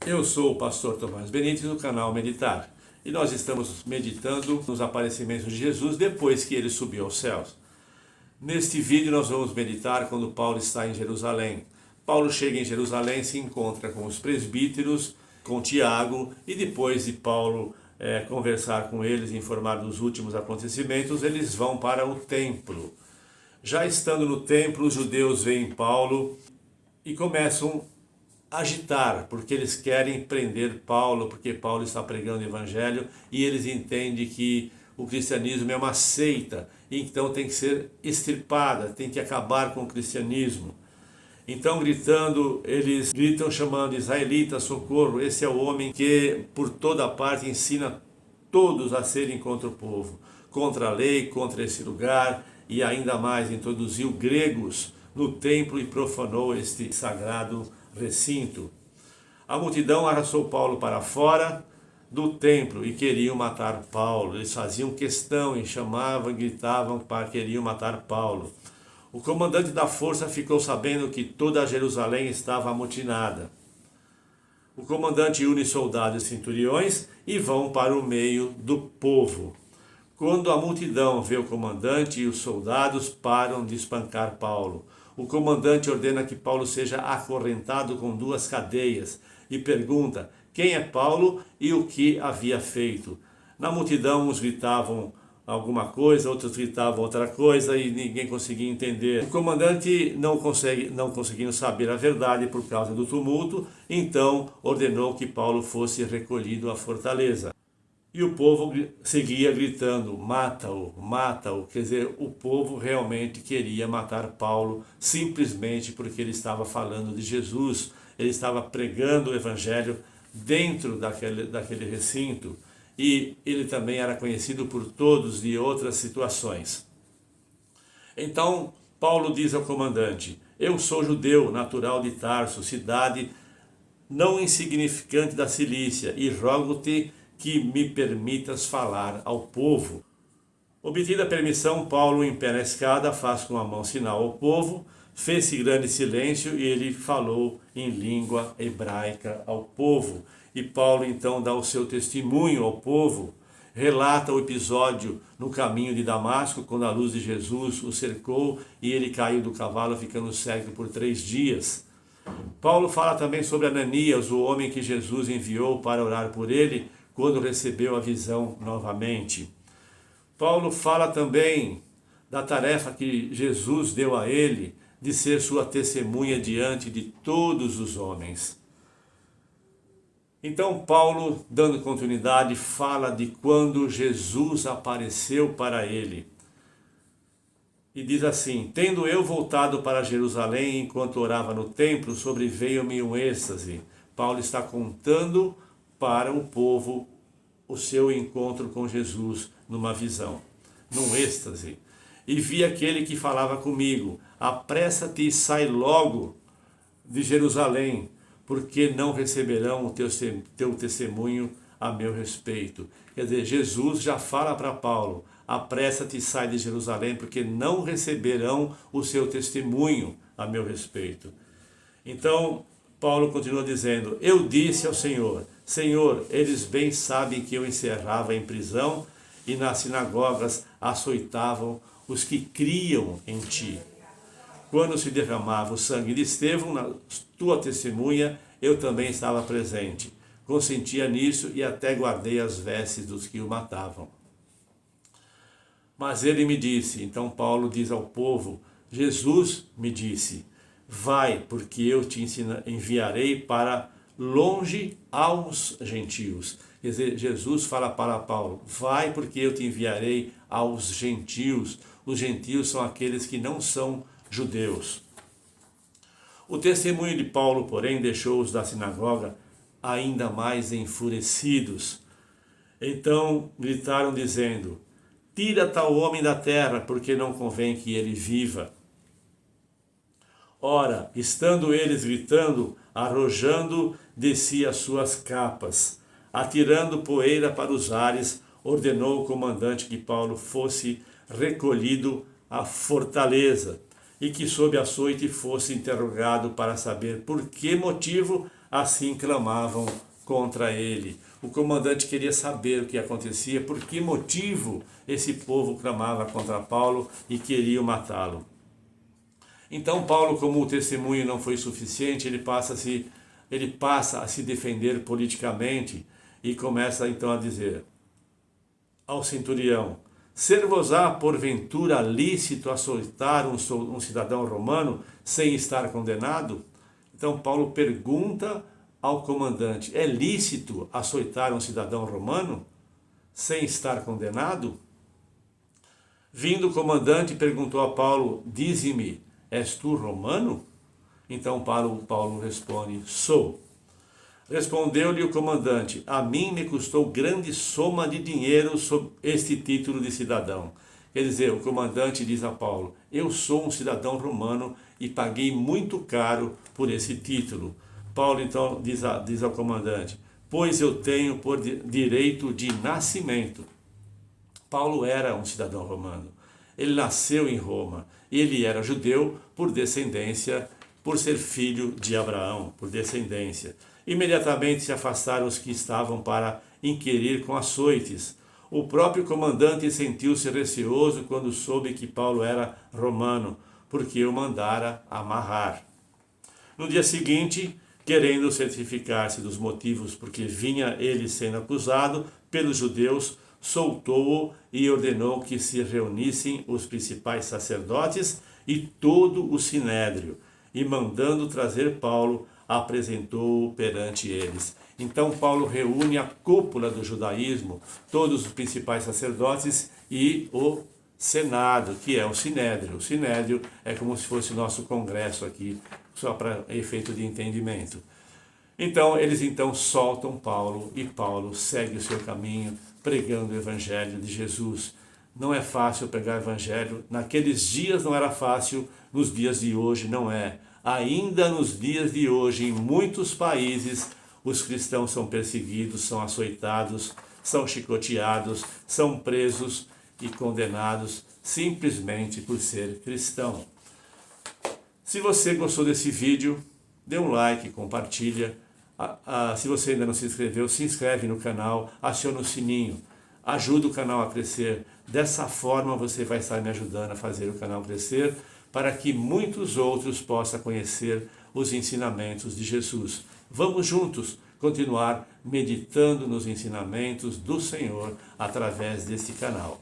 Eu sou o pastor Tomás Benítez do canal Meditar e nós estamos meditando nos aparecimentos de Jesus depois que ele subiu aos céus. Neste vídeo nós vamos meditar quando Paulo está em Jerusalém. Paulo chega em Jerusalém, se encontra com os presbíteros, com Tiago, e depois de Paulo conversar com eles e informar dos últimos acontecimentos, eles vão para o templo. Já estando no templo, os judeus veem Paulo e começam a agitar, porque eles querem prender Paulo, porque Paulo está pregando o evangelho e eles entendem que o cristianismo é uma seita, então tem que ser extirpada, tem que acabar com o cristianismo. Então gritando, eles gritam chamando israelitas, socorro, esse é o homem que por toda parte ensina todos a serem contra o povo, contra a lei, contra esse lugar, e ainda mais introduziu gregos no templo e profanou este sagrado recinto. A multidão arrastou Paulo para fora do templo e queriam matar Paulo. Eles faziam questão e chamavam e gritavam para queriam matar Paulo. O comandante da força ficou sabendo que toda Jerusalém estava amotinada. O comandante une soldados e centuriões e vão para o meio do povo. Quando a multidão vê o comandante e os soldados param de espancar Paulo. O comandante ordena que Paulo seja acorrentado com 2 cadeias e pergunta quem é Paulo e o que havia feito. Na multidão uns gritavam alguma coisa, outros gritavam outra coisa e ninguém conseguia entender. O comandante não conseguindo saber a verdade por causa do tumulto, então ordenou que Paulo fosse recolhido à fortaleza. E o povo seguia gritando, mata-o, mata-o. Quer dizer, o povo realmente queria matar Paulo simplesmente porque ele estava falando de Jesus. Ele estava pregando o evangelho dentro daquele recinto. E ele também era conhecido por todos de outras situações. Então, Paulo diz ao comandante, eu sou judeu, natural de Tarso, cidade não insignificante da Cilícia, e rogo-te que me permitas falar ao povo. Obtida a permissão, Paulo, em pé na escada, faz com a mão sinal ao povo, fez-se grande silêncio e ele falou em língua hebraica ao povo. E Paulo então dá o seu testemunho ao povo, relata o episódio no caminho de Damasco, quando a luz de Jesus o cercou e ele caiu do cavalo ficando cego por 3 dias. Paulo fala também sobre Ananias, o homem que Jesus enviou para orar por ele, quando recebeu a visão novamente. Paulo fala também da tarefa que Jesus deu a ele, de ser sua testemunha diante de todos os homens. Então Paulo, dando continuidade, fala de quando Jesus apareceu para ele. E diz assim, tendo eu voltado para Jerusalém, enquanto orava no templo, sobreveio-me um êxtase. Paulo está contando para o povo o seu encontro com Jesus numa visão, num êxtase. E vi aquele que falava comigo, apressa-te e sai logo de Jerusalém, porque não receberão o teu testemunho a meu respeito. Quer dizer, Jesus já fala para Paulo, apressa-te e sai de Jerusalém, porque não receberão o seu testemunho a meu respeito. Então, Paulo continua dizendo, eu disse ao Senhor, Senhor, eles bem sabem que eu encerrava em prisão e nas sinagogas açoitavam os que criam em ti. Quando se derramava o sangue de Estevão, na tua testemunha, eu também estava presente. Consentia nisso e até guardei as vestes dos que o matavam. Mas ele me disse, então Paulo diz ao povo, Jesus me disse, vai, porque eu te enviarei para longe aos gentios. Quer dizer, Jesus fala para Paulo, vai, porque eu te enviarei aos gentios. Os gentios são aqueles que não são judeus. O testemunho de Paulo, porém, deixou-os da sinagoga ainda mais enfurecidos. Então gritaram dizendo, tira tal homem da terra, porque não convém que ele viva. Ora, estando eles gritando, arrojando de si as suas capas, atirando poeira para os ares, ordenou o comandante que Paulo fosse recolhido à fortaleza e que sob açoite fosse interrogado para saber por que motivo assim clamavam contra ele. O comandante queria saber o que acontecia, por que motivo esse povo clamava contra Paulo e queria matá-lo. Então Paulo, como o testemunho não foi suficiente, ele passa a se defender politicamente e começa então a dizer ao centurião: ser-vos-á porventura lícito açoitar um cidadão romano sem estar condenado? Então Paulo pergunta ao comandante: é lícito açoitar um cidadão romano sem estar condenado? Vindo o comandante, perguntou a Paulo: dize-me, és tu romano? Então Paulo responde: sou. Respondeu-lhe o comandante: a mim me custou grande soma de dinheiro sob este título de cidadão. Quer dizer, o comandante diz a Paulo: eu sou um cidadão romano e paguei muito caro por esse título. Paulo então diz ao comandante: pois eu tenho por direito de nascimento. Paulo era um cidadão romano. Ele nasceu em Roma. Ele era judeu por descendência, por ser filho de Abraão, por descendência. Imediatamente se afastaram os que estavam para inquirir com açoites. O próprio comandante sentiu-se receoso quando soube que Paulo era romano, porque o mandara amarrar. No dia seguinte, querendo certificar-se dos motivos por que vinha ele sendo acusado pelos judeus, soltou-o e ordenou que se reunissem os principais sacerdotes e todo o sinédrio, e mandando trazer Paulo, apresentou-o perante eles. Então Paulo reúne a cúpula do judaísmo, todos os principais sacerdotes e o Senado, que é o Sinédrio. O Sinédrio é como se fosse o nosso congresso aqui, só para efeito de entendimento. Então, eles soltam Paulo e Paulo segue o seu caminho pregando o evangelho de Jesus. Não é fácil pregar o evangelho. Naqueles dias não era fácil, nos dias de hoje não é. Ainda nos dias de hoje, em muitos países, os cristãos são perseguidos, são açoitados, são chicoteados, são presos e condenados simplesmente por ser cristão. Se você gostou desse vídeo, dê um like, compartilha. Se você ainda não se inscreveu, se inscreve no canal, aciona o sininho. Ajuda o canal a crescer. Dessa forma você vai estar me ajudando a fazer o canal crescer, para que muitos outros possam conhecer os ensinamentos de Jesus. Vamos juntos continuar meditando nos ensinamentos do Senhor através desse canal.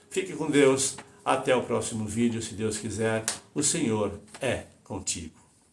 Fique com Deus. Até o próximo vídeo, se Deus quiser. O Senhor é contigo.